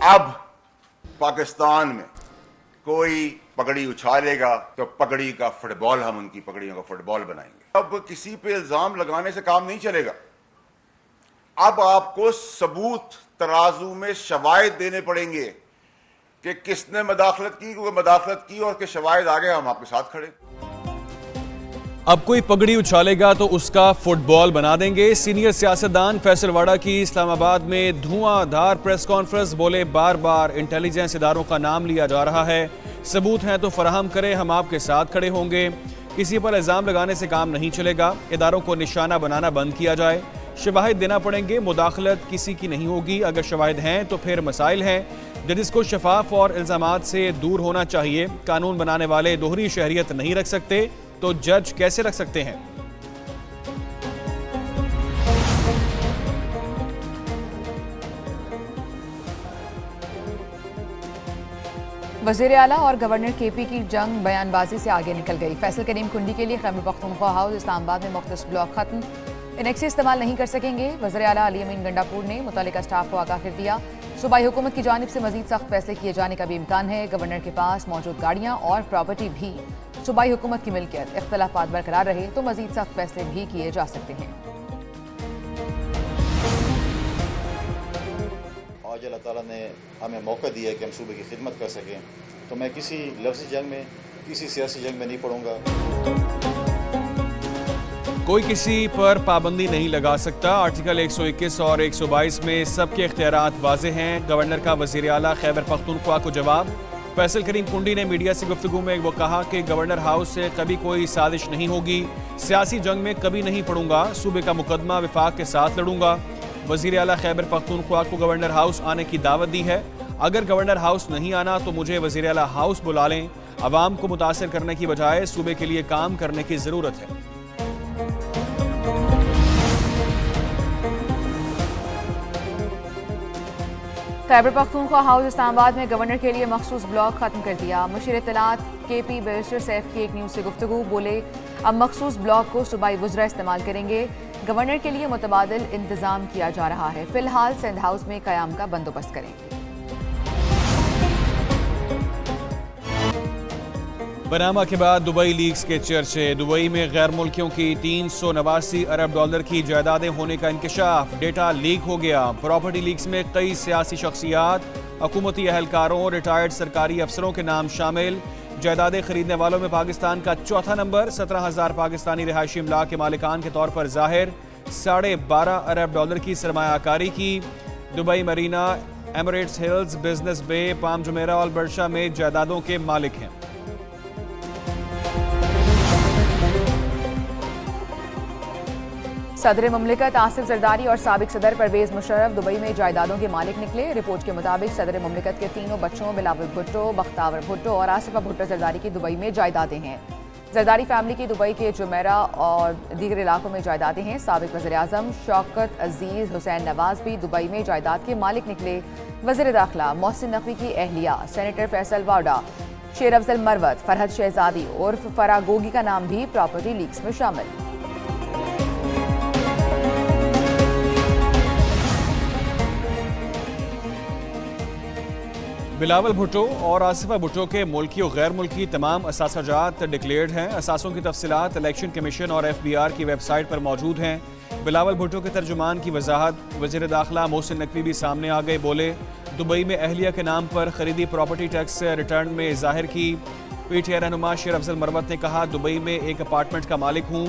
अब पाकिस्तान में कोई पगड़ी उछालेगा तो पगड़ी का फुटबॉल, हम उनकी पगड़ियों का फुटबॉल बनाएंगे। अब किसी पे इल्जाम लगाने से काम नहीं चलेगा। अब आपको सबूत तराजू में शवाहिद देने पड़ेंगे कि किसने मदाखलत की, कोई मदाखलत की और के शवाहिद आ गए, हम आपके साथ खड़े। अब कोई पगड़ी उछालेगा तो उसका फुटबॉल बना देंगे। सीनियर सियासतदान फैसल वाडा की इस्लामाबाद में धुआंधार प्रेस कॉन्फ्रेंस। बोले, बार बार इंटेलिजेंस इदारों का नाम लिया जा रहा है, सबूत हैं तो फराहम करें, हम आपके साथ खड़े होंगे। किसी पर इल्जाम लगाने से काम नहीं चलेगा, इदारों को निशाना बनाना बंद किया जाए, शवाहिद देना पड़ेंगे, मुदाखलत किसी की नहीं होगी। अगर शवाहिद हैं तो फिर मसाइल हैं। जजिस को शफाफ और इल्जामात से दूर होना चाहिए। कानून बनाने वाले दोहरी शहरियत नहीं रख सकते तो जज कैसे रख सकते हैं? वज़ीर आला और गवर्नर केपी की जंग बयानबाजी से आगे निकल गई। फैसल करीम कुंडी के लिए खैबर पख्तूनख्वा हाउस इस्लामाबाद में मुख्तलिफ ब्लॉक खत्म, इनेक्सी इस्तेमाल नहीं कर सकेंगे। वज़ीर आला अली अमीन गंडापुर ने मुतल्लिका स्टाफ को आगाह कर दिया। सूबाई हुकूमत की जानिब से मजीद सख्त फैसले किए जाने का भी इम्कान है। गवर्नर के पास मौजूद गाड़ियाँ और प्रॉपर्टी भी सूबाई हुकूमत की मिल्कियत। इख्तलाफात बरकरार रहे तो मजीद सख्त फैसले भी किए जा सकते हैं। आज अल्लाह ताला ने हमें मौका दिया कि हम सूबे की खिदमत कर सकें, तो मैं किसी लफ्ज़ी जंग में, किसी सियासी जंग में नहीं पड़ूंगा। कोई किसी पर पाबंदी नहीं लगा सकता। आर्टिकल 121 और 122 में सबके इख्तियारात वाज़ेह हैं। गवर्नर का वज़ीर आला खैबर पख्तूनख्वा को जवाब। फैसल करीम कुंडी ने मीडिया से गुफ्तगू में वो कहा कि गवर्नर हाउस से कभी कोई साजिश नहीं होगी, सियासी जंग में कभी नहीं पड़ूंगा, सूबे का मुकदमा विफाक के साथ लड़ूंगा। वज़ीर आला खैबर पख्तूनख्वा को गवर्नर हाउस आने की दावत दी है। अगर गवर्नर हाउस नहीं आना तो मुझे वज़ीर आला हाउस बुला लें। अवाम को मुतासर करने की बजाय सूबे के लिए काम करने की ज़रूरत है। खैबर पख्तूनख्वा हाउस इस्लामाबाद में गवर्नर के लिए मखसूस ब्लॉक खत्म कर दिया। मुशीर इत्तलात केपी बैरिस्टर सैफ की एक न्यूज़ से गुफ्तगू। बोले, अब मखसूस ब्लॉक को सूबाई वुज़रा इस्तेमाल करेंगे। गवर्नर के लिए मुतबादिल इंतजाम किया जा रहा है। फिलहाल सिंध हाउस में क़याम का बंदोबस्त करें। पनामा के बाद दुबई लीक्स के चर्चे। दुबई में गैर मुल्कियों की 389 अरब डॉलर की जायदादें होने का इंकशाफ। डेटा लीक हो गया। प्रॉपर्टी लीक्स में कई सियासी शख्सियात, हुकूमती अहलकारों, रिटायर्ड सरकारी अफसरों के नाम शामिल। जायदादें खरीदने वालों में पाकिस्तान का चौथा नंबर। 17,000 पाकिस्तानी रिहायशी इमलाक के मालिकान के तौर पर जाहिर। 12.5 अरब डॉलर की सरमायाकारी की। Dubai Marina, Emirates Hills, Business Bay, Palm Jumeirah और बर्शा में जायदादों के मालिक हैं। सदर ममलिकत आसिफ जरदारी और साबिक सदर परवेज मुशर्रफ दुबई में जायदादों के मालिक निकले। रिपोर्ट के मुताबिक सदर ममलिकत के तीनों बच्चों बिलावल भुट्टो, बख्तावर भुट्टो और आसिफा भुट्टो जरदारी की दुबई में जायदादें हैं। जरदारी फैमिली की दुबई के जुमेरा और दीगर इलाकों में जायदादें हैं। साबिक वज़ीर आज़म शौकत अजीज़ हुसैन नवाज भी दुबई में जायदाद के मालिक निकले। वज़ीर दाखिला मोहसिन नकवी की अहलिया सेनेटर फैसल वाडा, शेर अफजल मरवत, फरहद शहजादी उर्फ फरागोगी का नाम भी प्रॉपर्टी लीक्स में शामिल। बिलावल भुट्टो और आसिफा भुट्टो के मुल्की और गैर मुल्की तमाम असासाजात डिक्लेयर्ड हैं। असासों की तफसीलात इलेक्शन कमीशन और FBR की वेबसाइट पर मौजूद हैं। बिलावल भुट्टो के तर्जुमान की वजाहत वज़ीर दाखिला मोहसिन नकवी भी सामने आ गए। बोले, दुबई में अहलिया के नाम पर खरीदी प्रॉपर्टी टैक्स रिटर्न में जाहिर की। PTI रहनुमा शेर अफजल मरवत ने कहा, दुबई में एक अपार्टमेंट का मालिक हूँ।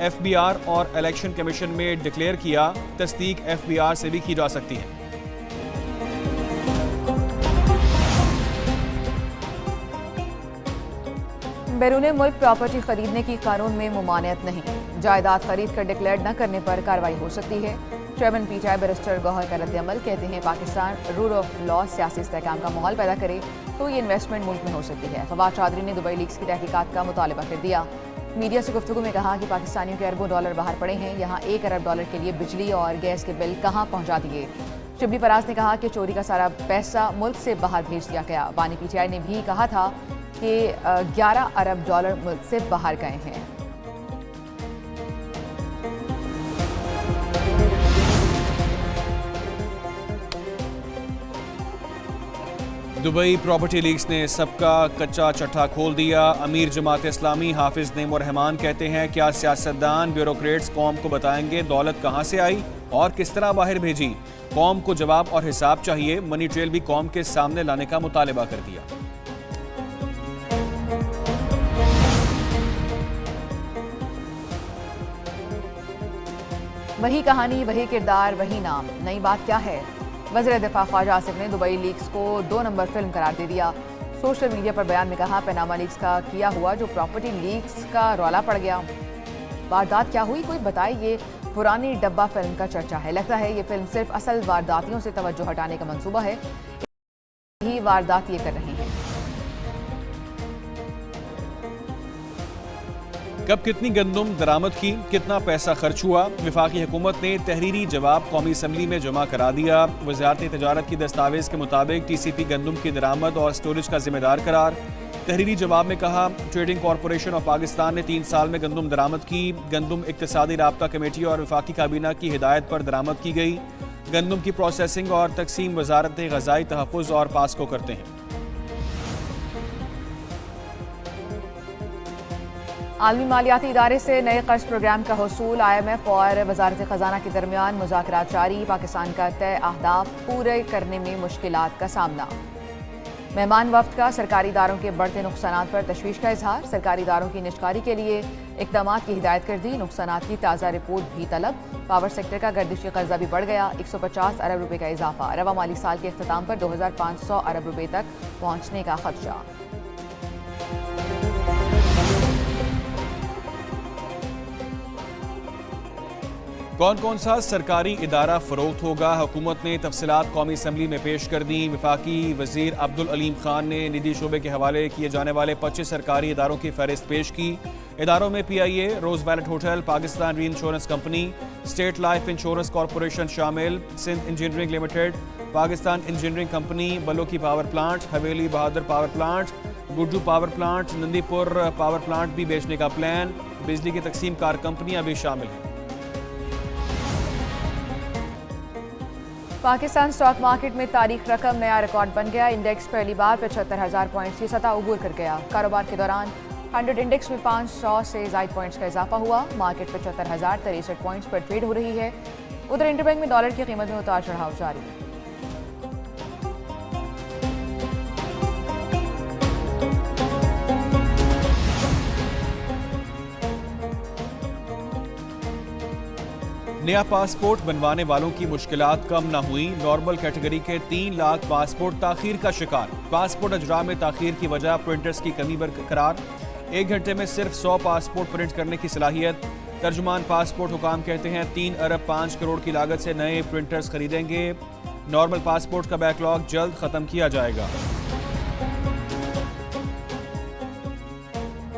FBR और इलेक्शन कमीशन में डिक्लेयर किया, तस्दीक FBR से भी की जा सकती है। बैरून मुल्क प्रॉपर्टी खरीदने की कानून में मुमानियत नहीं। जायदाद खरीद कर डिक्लेयर न करने पर कार्रवाई हो सकती है। चेयरमैन PTI बैरिस्टर गौहर का रद्द-ए-अमल। कहते हैं, पाकिस्तान रूल ऑफ लॉ सियासी इस्तेहकाम का माहौल पैदा करे तो ये इन्वेस्टमेंट मुल्क में हो सकती है। फवाद चौधरी ने दुबई लीक्स की तहकीकात का मुतालबा कर दिया। मीडिया से गुफ्तगू में कहा कि पाकिस्तानियों के अरबों डॉलर बाहर पड़े हैं। यहाँ 1 अरब डॉलर के लिए बिजली और गैस के बिल कहाँ पहुँचा दिए। शिबली फराज ने कहा कि चोरी का सारा पैसा मुल्क से बाहर भेज दिया गया। बानी PTI ने भी कहा था कि 11 अरब डॉलर मुल्क से बाहर गए हैं। दुबई प्रॉपर्टी लीक्स ने सबका कच्चा चट्टा खोल दिया। अमीर जमात इस्लामी हाफिज नईम रहमान कहते हैं, क्या सियासतदान ब्यूरोक्रेट्स कौम को बताएंगे दौलत कहां से आई और किस तरह बाहर भेजी? कौम को जवाब और हिसाब चाहिए। मनी ट्रेल भी कौम के सामने लाने का मुतालबा कर दिया। वही कहानी, वही किरदार, वही नाम, नई बात क्या है? वज़ीर दिफा ख्वाजा आसिफ ने दुबई लीक्स को 2 नंबर फिल्म करार दे दिया। सोशल मीडिया पर बयान में कहा, पनामा लीक्स का किया हुआ जो प्रॉपर्टी लीक्स का रौला पड़ गया। वारदात क्या हुई, कोई बताए? ये पुरानी डब्बा फिल्म का चर्चा है। लगता है ये फिल्म सिर्फ असल वारदातियों से तवज्जो हटाने का मंसूबा है। यही वारदात ये कर रहे हैं। कब कितनी गंदुम दरामद की, कितना पैसा खर्च हुआ? विफाकी हुकूमत ने तहरीरी जवाब कौमी असम्बली में जमा करा दिया। वज़ारत तजारत की दस्तावेज के मुताबिक TCP गंदुम की दरामद और स्टोरेज का जिम्मेदार करार। तहरीरी जवाब में कहा, ट्रेडिंग कॉरपोरेशन ऑफ पाकिस्तान ने 3 साल में गंदुम दरामद की। गंदुम इक्तिसादी राब्ता कमेटी और विफाकी काबीना की हिदायत पर दरामद की गई। गंदुम की प्रोसेसिंग और तकसीम वजारत ग़ज़ाई तहफ़्फ़ुज़ और पास्को करते हैं। आलमी मालियाती इदारे से नए कर्ज प्रोग्राम का हसूल। IMF और वजारत ख़जाना के दरमियान मुज़ाकरात जारी। पाकिस्तान का तय अहदाफ पूरे करने में मुश्किलात का सामना। मेहमान वफ्द का सरकारी इदारों के बढ़ते नुकसानात पर तशवीश का इजहार। सरकारी इदारों की निजकारी के लिए इक़दामात की हिदायत कर दी। नुकसानात की ताज़ा रिपोर्ट भी तलब। पावर सेक्टर का गर्दिशी कर्जा भी बढ़ गया। 150 अरब रुपये का इजाफा। रवा माली साल के अख्ताम पर 2500 अरब रुपये तक पहुँचने का खदशा। कौन कौन सा सरकारी इदारा फरोख्त होगा? हुकूमत ने तफसीलात कौमी असम्बली में पेश कर दी। वफाकी वजीर अब्दुल अलीम खान ने निजी शोबे के हवाले किए जाने वाले 25 सरकारी इदारों की फहरिस्त पेश की। इदारों में PIA, Roosevelt hotel, Pakistan re insurance company, state life insurance corporation शामिल, Sindh engineering limited, Pakistan engineering company, Balloki power plant, Haveli Bahadur power plant, Guddu power plant, Nandipur power plant भी बेचने का प्लान। बिजली की तकसीम कार कंपनियां भी शामिल हैं। पाकिस्तान स्टॉक मार्केट में तारीख रकम नया रिकॉर्ड बन गया। इंडेक्स पहली बार 75,000 पॉइंट्स की सतह उबूर कर गया। कारोबार के दौरान 100 इंडेक्स में 500 से ज़ायद पॉइंट्स का इजाफा हुआ। मार्केट 75,063 पॉइंट्स पर ट्रेड हो रही है। उधर इंटरबैंक में डॉलर की कीमत में उतार चढ़ाव जारी। नया पासपोर्ट बनवाने वालों की मुश्किलात कम न हुई। नॉर्मल कैटेगरी के 3 लाख पासपोर्ट ताखीर का शिकार। पासपोर्ट अजरा में ताखीर की वजह प्रिंटर्स की कमी बरकरार। 1 घंटे में सिर्फ 100 पासपोर्ट प्रिंट करने की सलाहियत। तर्जुमान पासपोर्ट हुकाम कहते हैं 3 अरब 5 करोड़ की लागत से नए प्रिंटर्स खरीदेंगे। नॉर्मल पासपोर्ट का बैकलॉग जल्द खत्म किया जाएगा।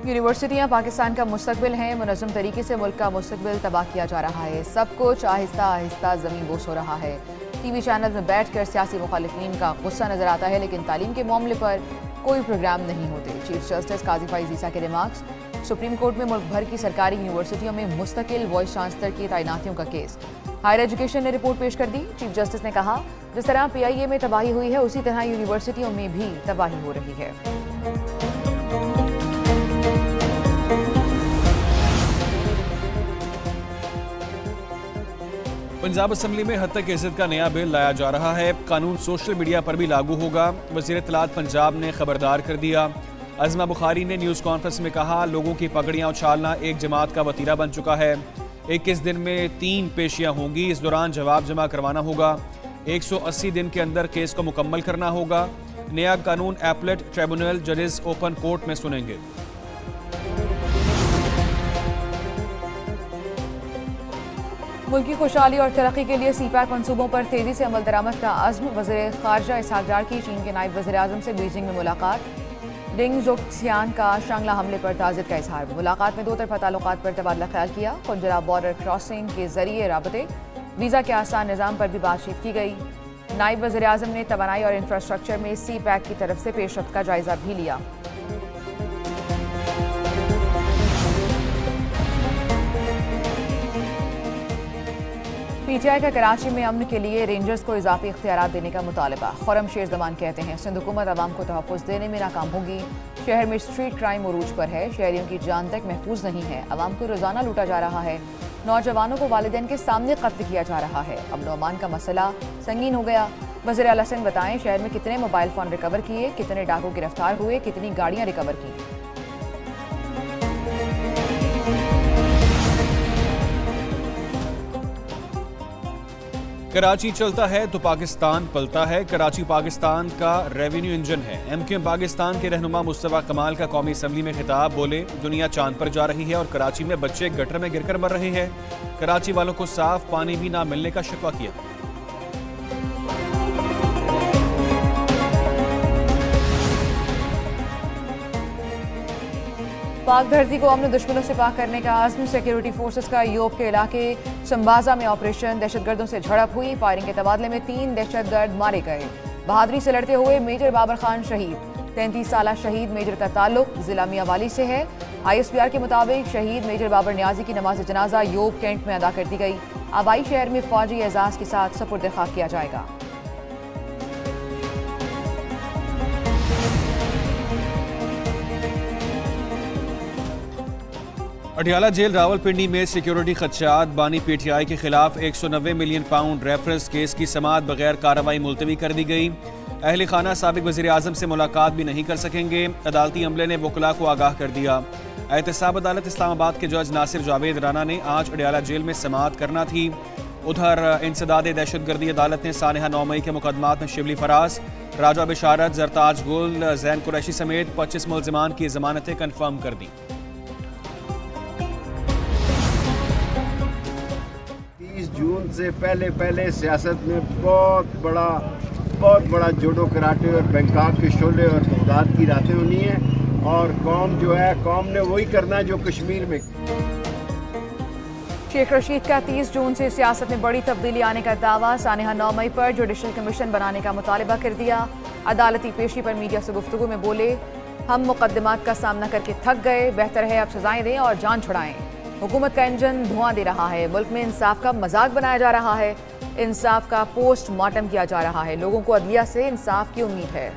यूनिवर्सिटियां पाकिस्तान का मुस्तकबिल हैं। मुनज़्ज़म तरीके से मुल्क का मुस्तकबिल तबाह किया जा रहा है। सब कुछ आहिस्ता आहिस्ता ज़मीन बोस हो रहा है। TV चैनल में बैठकर सियासी मुखालिफिन का गुस्सा नजर आता है, लेकिन तालीम के मामले पर कोई प्रोग्राम नहीं होते। चीफ जस्टिस काजी फैज़ ईसा के रिमार्क्स। सुप्रीम कोर्ट में मुल्क भर की सरकारी यूनिवर्सिटियों में मुस्तकिल वॉइस चांसलर की तैनातियों का केस। हायर एजुकेशन ने रिपोर्ट पेश कर दी। चीफ जस्टिस ने कहा, जिस तरह PIA में तबाही हुई है उसी तरह यूनिवर्सिटियों में भी तबाही हो रही है। पंजाब असम्बली में हद तक इज्जत का नया बिल लाया जा रहा है। कानून सोशल मीडिया पर भी लागू होगा। वज़ीर इत्तलात पंजाब ने खबरदार कर दिया। अज़मा बुखारी ने न्यूज़ कॉन्फ्रेंस में कहा, लोगों की पगड़ियां उछालना एक जमात का वतीरा बन चुका है। 21 दिन में 3 पेशियां होंगी। इस दौरान जवाब जमा करवाना होगा। 180 दिन के अंदर केस को मुकम्मल करना होगा। नया कानून एपलेट ट्रिब्यूनल जजेस ओपन कोर्ट में सुनेंगे। मुल्क की खुशहाली और तरक्की के लिए CPEC मनसूबों पर तेजी से अमल दरामद का अज़्म। वज़ीर ख़ारजा इसहाक़ डार की चीन के नायब वज़ीर आज़म से बीजिंग में मुलाकात। डिंग जोक्सियान का शांगला हमले पर ताज़ियत का इजहार। मुलाकात में 2 तरफ़ा ताल्लुकात पर तबादला ख्याल किया। कुंजरा बॉर्डर क्रॉसिंग के जरिए राबते, वीज़ा के आसान निज़ाम पर भी बातचीत की गई। नायब वज़ीर आज़म ने तवानाई और इंफ्रास्ट्रक्चर में CPEC की तरफ से पेशरफ्त का जायज़ा भी लिया। पीटीआई का कराची में अमन के लिए रेंजर्स को इजाफी इख्तियारात देने का मुतालबा। खुर्रम शेर जमान कहते हैं सिंध हुकूमत अवाम को तहफ़्फ़ुज़ देने में नाकाम होगी। शहर में स्ट्रीट क्राइम उरूज पर है, शहरियों की जान तक महफूज नहीं है, अवाम को रोजाना लूटा जा रहा है, नौजवानों को वालिदैन के सामने कत्ल किया जा रहा है, अमन व अमान का मसला संगीन हो गया। वज़ीर आला सिंध बताएं शहर में कितने मोबाइल फ़ोन रिकवर किए, कितने डाकू गिरफ्तार हुए, कितनी गाड़ियाँ रिकवर की। कराची चलता है तो पाकिस्तान पलता है। कराची पाकिस्तान का रेवेन्यू इंजन है। MQM पाकिस्तान के रहनुमा मुस्तफा कमाल का कौमी असम्बली में खिताब, बोले दुनिया चांद पर जा रही है और कराची में बच्चे गटर में गिरकर मर रहे हैं। कराची वालों को साफ पानी भी ना मिलने का शिकवा किया। पाक धरती को अमन दुश्मनों से पाक करने का आज़म। सिक्योरिटी फोर्सेस का यूरोप के इलाके संबाजा में ऑपरेशन। दहशतगर्दों से झड़प हुई, फायरिंग के तबादले में 3 दहशतगर्द मारे गए। बहादुरी से लड़ते हुए मेजर बाबर खान शहीद। 33 साल शहीद मेजर का ताल्लुक जिला मियावाली से है। ISPR के मुताबिक शहीद मेजर बाबर न्याजी की नमाज जनाजा योब कैंट में अदा कर दी गई। आबाई शहर में फौजी एजाज के साथ सपुर्द खाक किया जाएगा। अडियाला जेल रावलपिंडी में सिक्योरिटी खदशात। बानी PTI के खिलाफ 190 मिलियन पाउंड रेफरेंस केस की समाअत बगैर कार्रवाई मुलतवी कर दी गई। अहले खाना साबिक वज़ीर आज़म से मुलाकात भी नहीं कर सकेंगे। अदालती अमले ने वकला को आगाह कर दिया। एहतसाब अदालत इस्लामाबाद के जज नासिर जावेद राना ने आज अडियाला जेल में समाअत करना थी। उधर इंसदाद दहशतगर्दी अदालत ने सानहा 9 मई के मुकदमात में शिबली फराज, राजा बिशारत, जरताज गुल, जैन कुरैशी समेत 25 मुल्जिमान की जमानतें कन्फर्म कर दी। 30 जून से पहले सियासत में बहुत बड़ा जूडो कराटे और बैंकॉक के शोले और बगदाद की रातें होनी है। और कौम जो है, कौम ने वही करना है जो कश्मीर में। शेख रशीद का 30 जून से सियासत में बड़ी तब्दीली आने का दावा। सानहा 9 मई पर जुडिशल कमीशन बनाने का मुतालबा कर दिया। अदालती पेशी पर मीडिया से गुफ्तगू में बोले, हम मुकदमात का सामना करके थक गए, बेहतर है अब सजाएं दें और जान छुड़ाएं। हुकूमत का इंजन धुआं दे रहा है, मुल्क में इंसाफ का मजाक बनाया जा रहा है, इंसाफ का पोस्टमार्टम किया जा रहा है, लोगों को अदलिया से इंसाफ की उम्मीद है।